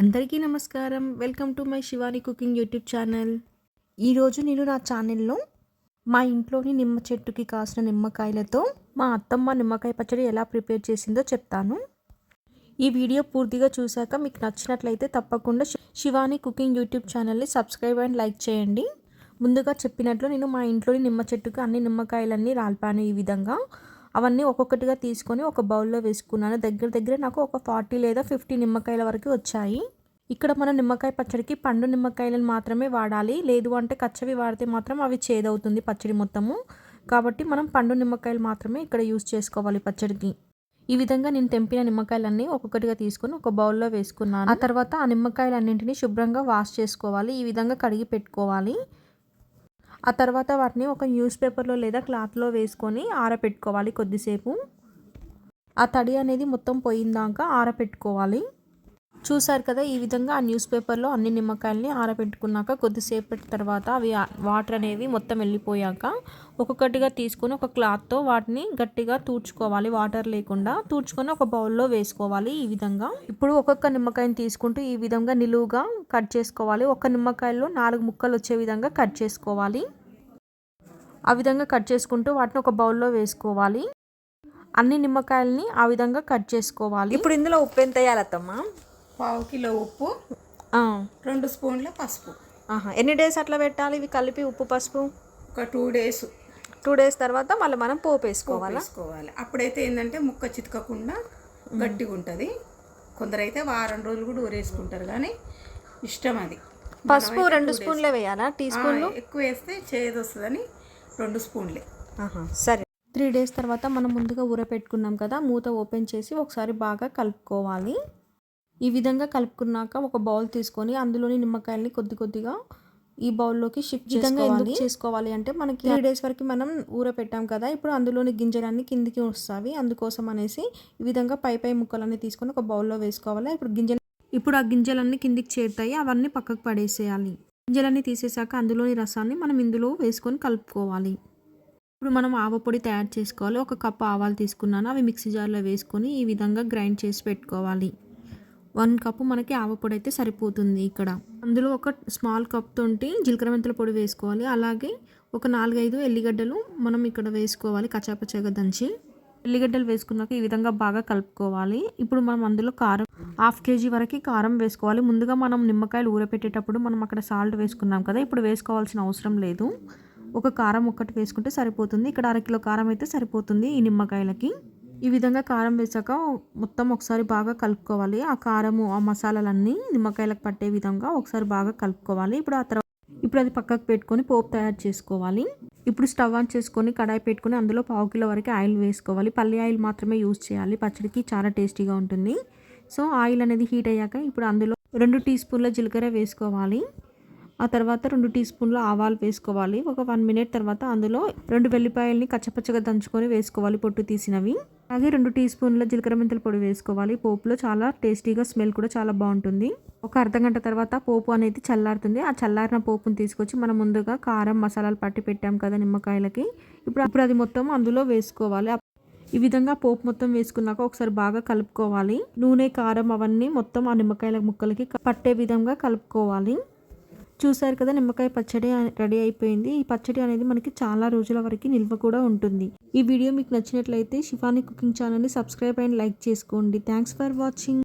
అందరికీ నమస్కారం. Welcome to my Shivani cooking YouTube channel. ఈరోజు నేను నా ఛానల్లో మా ఇంట్లోని నిమ్మ చెట్టుకి కాసిన నిమ్మకాయలతో మా అత్తమ్మ నిమ్మకాయ పచ్చడి ఎలా ప్రిపేర్ చేసిందో చెప్తాను. ఈ వీడియో పూర్తిగా చూశాక మీకు నచ్చినట్లయితే తప్పకుండా శివాని కుకింగ్ యూట్యూబ్ ఛానల్ని సబ్స్క్రైబ్ అండ్ లైక్ చేయండి. ముందుగా చెప్పినట్లు నేను మా ఇంట్లోని నిమ్మ చెట్టుకి అన్ని నిమ్మకాయలన్నీ రాల్పాను. ఈ విధంగా అవన్నీ ఒక్కొక్కటిగా తీసుకొని ఒక బౌల్లో వేసుకున్నాను. దగ్గర నాకు ఒక 40 లేదా 50 నిమ్మకాయల వరకు వచ్చాయి. ఇక్కడ మనం నిమ్మకాయ పచ్చడికి పండు నిమ్మకాయలను మాత్రమే వాడాలి. లేదు అంటే కచ్చవి వాడితే మాత్రం అవి చేదవుతుంది పచ్చడి మొత్తము. కాబట్టి మనం పండు నిమ్మకాయలు మాత్రమే ఇక్కడ యూస్ చేసుకోవాలి పచ్చడికి. ఈ విధంగా నేను తెంపిన నిమ్మకాయలన్నీ ఒక్కొక్కటిగా తీసుకొని ఒక బౌల్లో వేసుకున్నాను. ఆ తర్వాత ఆ నిమ్మకాయలన్నింటినీ శుభ్రంగా వాష్ చేసుకోవాలి. ఈ విధంగా కడిగి పెట్టుకోవాలి. ఆ తర్వాత వాటిని ఒక న్యూస్ పేపర్లో లేదా క్లాత్లో వేసుకొని ఆరబెట్టుకోవాలి కొద్దిసేపు. ఆ తడి అనేది మొత్తం పోయిందాక ఆరబెట్టుకోవాలి. చూసారు కదా, ఈ విధంగా ఆ న్యూస్ పేపర్లో అన్ని నిమ్మకాయలని ఆరబెట్టుకున్నాక కొద్దిసేపటి తర్వాత అవి వాటర్ అనేవి మొత్తం వెళ్ళిపోయాక ఒక్కొక్కటిగా తీసుకొని ఒక క్లాత్తో వాటిని గట్టిగా తూడ్చుకోవాలి. వాటర్ లేకుండా తూడ్చుకొని ఒక బౌల్లో వేసుకోవాలి. ఈ విధంగా ఇప్పుడు ఒక్కొక్క నిమ్మకాయని తీసుకుంటూ ఈ విధంగా నిలువుగా కట్ చేసుకోవాలి. ఒక నిమ్మకాయలో 4 ముక్కలు వచ్చే విధంగా కట్ చేసుకోవాలి. ఆ విధంగా కట్ చేసుకుంటూ వాటిని ఒక బౌల్లో వేసుకోవాలి. అన్ని నిమ్మకాయలని ఆ విధంగా కట్ చేసుకోవాలి. ఇప్పుడు ఇందులో ఉప్పు ఎంత వేయాలత్తమ్మా? 1/2 కిలో ఉప్పు, 2 స్పూన్ల పసుపు. ఎన్ని డేస్ అట్లా పెట్టాలి ఇవి కలిపి ఉప్పు పసుపు? ఒక 2 డేస్. 2 డేస్ తర్వాత మళ్ళీ మనం పోపు వేసుకోవాలి. అప్పుడైతే ఏంటంటే ముక్క చితకకుండా గట్టిగా ఉంటుంది. కొందరైతే వారం రోజులు కూడా ఊరేసుకుంటారు, కానీ ఇష్టం అది. పసుపు 2 స్పూన్లే వేయాలా? టీ స్పూన్లు ఎక్కువ వేస్తే చేదు వస్తుందని 2 స్పూన్లే. సరే. 3 డేస్ తర్వాత మనం ముందుగా ఊరపెట్టుకున్నాం కదా, మూత ఓపెన్ చేసి ఒకసారి బాగా కలుపుకోవాలి. ఈ విధంగా కలుపుకున్నాక ఒక బౌల్ తీసుకొని అందులోని నిమ్మకాయల్ని కొద్దిగా ఈ బౌల్లోకి షిఫ్ట్ చేసుకోవాలి. అంటే మనకి 3 డేస్ వరకు మనం ఊరపెట్టాం కదా, ఇప్పుడు అందులోని గింజలన్నీ కిందికి వస్తాయి. అందుకోసం అనేసి ఈ విధంగా పై ముక్కలన్నీ తీసుకొని ఒక బౌల్లో వేసుకోవాలి. ఇప్పుడు ఆ గింజలన్నీ కిందికి చేరుతాయి, అవన్నీ పక్కకు పడేసేయాలి. గింజలన్నీ తీసేసాక అందులోని రసాన్ని మనం ఇందులో వేసుకొని కలుపుకోవాలి. ఇప్పుడు మనం ఆవపొడి తయారు చేసుకోవాలి. 1 కప్పు ఆవాలు తీసుకున్నాను. అవి మిక్సీ జార్లో వేసుకొని ఈ విధంగా గ్రైండ్ చేసి పెట్టుకోవాలి. 1 కప్పు మనకి ఆవపొడి అయితే సరిపోతుంది. ఇక్కడ అందులో ఒక స్మాల్ కప్ తోటి జీలకర్ర మెంతుల పొడి వేసుకోవాలి. అలాగే ఒక 4-5 ఎల్లిగడ్డలు మనం ఇక్కడ వేసుకోవాలి, కచ్చాపచ్చాగా దంచి. ఎల్లిగడ్డలు వేసుకున్నాక ఈ విధంగా బాగా కలుపుకోవాలి. ఇప్పుడు మనం అందులో కారం 1/2 కేజీ వరకు కారం వేసుకోవాలి. ముందుగా మనం నిమ్మకాయలు ఊరపెట్టేటప్పుడు మనం అక్కడ సాల్ట్ వేసుకున్నాం కదా, ఇప్పుడు వేసుకోవాల్సిన అవసరం లేదు. ఒక కారం ఒక్కటి వేసుకుంటే సరిపోతుంది. ఇక్కడ 1/2 కిలో కారం అయితే సరిపోతుంది ఈ నిమ్మకాయలకి. ఈ విధంగా కారం వేసాక మొత్తం ఒకసారి బాగా కలుపుకోవాలి. ఆ కారము ఆ మసాలాలన్నీ నిమ్మకాయలకు పట్టే విధంగా ఒకసారి బాగా కలుపుకోవాలి. ఇప్పుడు అది పక్కకు పెట్టుకొని పోపు తయారు చేసుకోవాలి. ఇప్పుడు స్టవ్ ఆన్ చేసుకొని కడాయి పెట్టుకొని అందులో 1/2 కిలో వరకు ఆయిల్ వేసుకోవాలి. పల్లి ఆయిల్ మాత్రమే యూజ్ చేయాలి, పచ్చడికి చాలా టేస్టీగా ఉంటుంది. సో ఆయిల్ అనేది హీట్ అయ్యాక ఇప్పుడు అందులో 2 టీ స్పూన్ల జీలకర్ర వేసుకోవాలి. ఆ తర్వాత 2 టీ స్పూన్ల ఆవాలు వేసుకోవాలి. ఒక 1 మినిట్ తర్వాత అందులో 2 వెల్లిపాయల్ని కచ్చపచ్చగా దంచుకొని వేసుకోవాలి, పొట్టు తీసినవి. అలాగే 2 టీ స్పూన్ల జీలకర్ర మెంతుల పొడి వేసుకోవాలి. పోపులో చాలా టేస్టీగా స్మెల్ కూడా చాలా బాగుంటుంది. ఒక అర్ధగంట తర్వాత పోపు అనేది చల్లారుతుంది. ఆ చల్లారిన పోపుని తీసుకొచ్చి మనం ముందుగా కారం మసాలాలు పట్టి పెట్టాం కదా నిమ్మకాయలకి, ఇప్పుడు అది మొత్తం అందులో వేసుకోవాలి. ఈ విధంగా పోపు మొత్తం వేసుకున్నాక ఒకసారి బాగా కలుపుకోవాలి. నూనె కారం అవన్నీ మొత్తం ఆ నిమ్మకాయల ముక్కలకి పట్టే విధంగా కలుపుకోవాలి. చూసారు కదా, నిమ్మకాయ పచ్చడి రెడీ అయిపోయింది. ఈ పచ్చడి అనేది మనకి చాలా రోజుల వరకు నిల్వ కూడా ఉంటుంది. ఈ వీడియో మీకు నచ్చినట్లయితే శివాని కుకింగ్ ఛానల్ని సబ్స్క్రైబ్ అండ్ లైక్ చేసుకోండి. Thanks for watching.